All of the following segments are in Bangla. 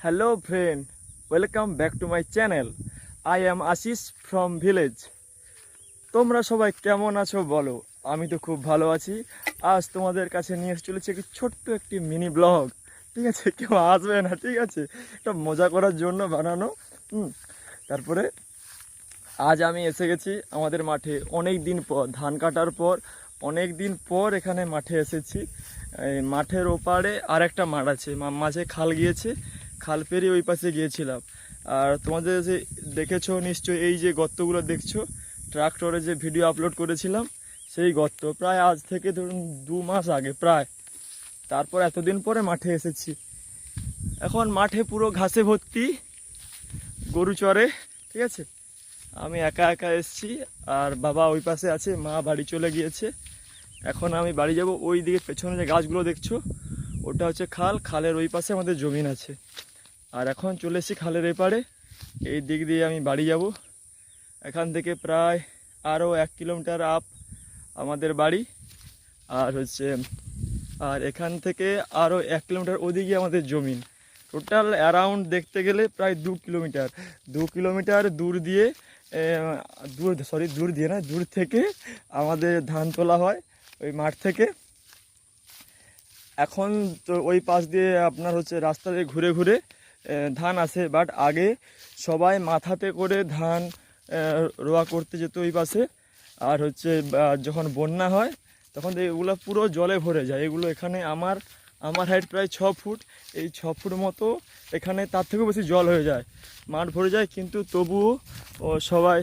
Hello friend, welcome back to my channel. I am Ashis from village. তোমরা সবাই কেমন আছো বলো? আমি তো খুব ভালো আছি। আজ তোমাদের কাছে নিয়ে চলেছি একটি ছোট্ট একটি মিনি ব্লগ। ঠিক আছে, কেউ আসবে না, ঠিক আছে, এটা মজা করার জন্য বানানো। তারপরে আজ আমি এসে গেছি আমাদের মাঠে অনেক দিন পর, ধান কাটার পর অনেক দিন পর এখানে মাঠে এসেছি। এই মাঠের ওপারে আর একটা মাঠ আছে, মাঝে খাল গিয়েছে, খাল পেরিয়ে ওই পাশে গিয়েছিলাম। আর তোমাদের যে দেখেছো নিশ্চয়ই, এই যে গর্তগুলো দেখছো, ট্রাক্টরে যে ভিডিও আপলোড করেছিলাম সেই গর্ত, প্রায় আজ থেকে ধরুন 2 মাস আগে প্রায়। তারপর এতদিন পরে মাঠে এসেছি। এখন মাঠে পুরো ঘাসে ভর্তি, গরু চড়ে, ঠিক আছে। আমি একা একা এসেছি, আর বাবা ওই পাশে আছে, মা বাড়ি চলে গিয়েছে। এখন আমি বাড়ি যাব। ওই দিকে পেছনে যে গাছগুলো দেখছো ওটা হচ্ছে খাল, খালের ওই পাশে আমাদের জমিন আছে। আর এখন চলে এসেছি খালের এপারে, এই দিক দিয়ে আমি বাড়ি যাব। এখান থেকে প্রায় আরও 1 কিলোমিটার আপ আমাদের বাড়ি। আর এখান থেকে আরও 1 কিলোমিটার ওদিকে আমাদের জমিন। টোটাল অ্যারাউন্ড দেখতে গেলে প্রায় 2 কিলোমিটার। 2 কিলোমিটার দূর দিয়ে দূর থেকে আমাদের ধান তোলা হয় ওই মাঠ থেকে। এখন তো ওই পাশ দিয়ে আপনার রাস্তা দিয়ে ঘুরে ঘুরে ধান আসে, বাট আগে সবাই মাথাতে করে ধান রোয়া করতে যেত ওই পাশে। আর যখন বন্যা হয় তখন এগুলো পুরো জলে ভরে যায়। এগুলো এখানে আমার হাইট প্রায় 6 ফুট, এই 6 ফুট মতো এখানে তার থেকেও বেশি জল হয়ে যায়, মাঠ ভরে যায়। কিন্তু তবুও সবাই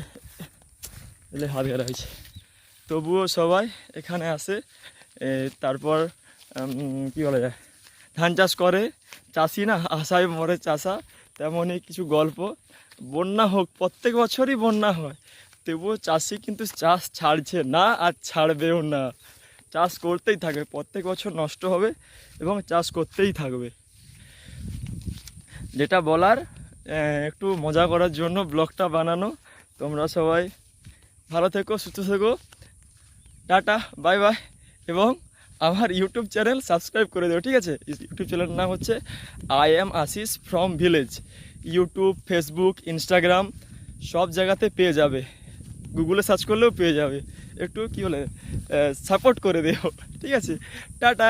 তবুও সবাই এখানে আসে। তারপর কি বলা যায়, ধান চাষ করে। চাষি না, আশায় মরে চাষা, তেমনই কিছু গল্প। বন্যা হোক, প্রত্যেক বছরই বন্যা হয়, তবুও চাষি কিন্তু চাষ ছাড়ছে না, আর ছাড়বেও না। চাষ করতেই থাকবে, প্রত্যেক বছর নষ্ট হবে এবং চাষ করতেই থাকবে। যেটা বলার, একটু মজা করার জন্য ব্লগটা বানানো। তোমরা সবাই ভালো থেকো, সুস্থ থেকো, টাটা, বাই বাই। এবং আমার ইউটিউব চ্যানেল সাবস্ক্রাইব করে দেবো, ঠিক আছে। ইউটিউব চ্যানেলের নাম হচ্ছে I am Ashis from village. YouTube, Facebook, Instagram সব জায়গাতে পেয়ে যাবে, গুগলে সার্চ করলেও পেয়ে যাবে। একটু কি বলে সাপোর্ট করে দেবো, ঠিক আছে। টাটা।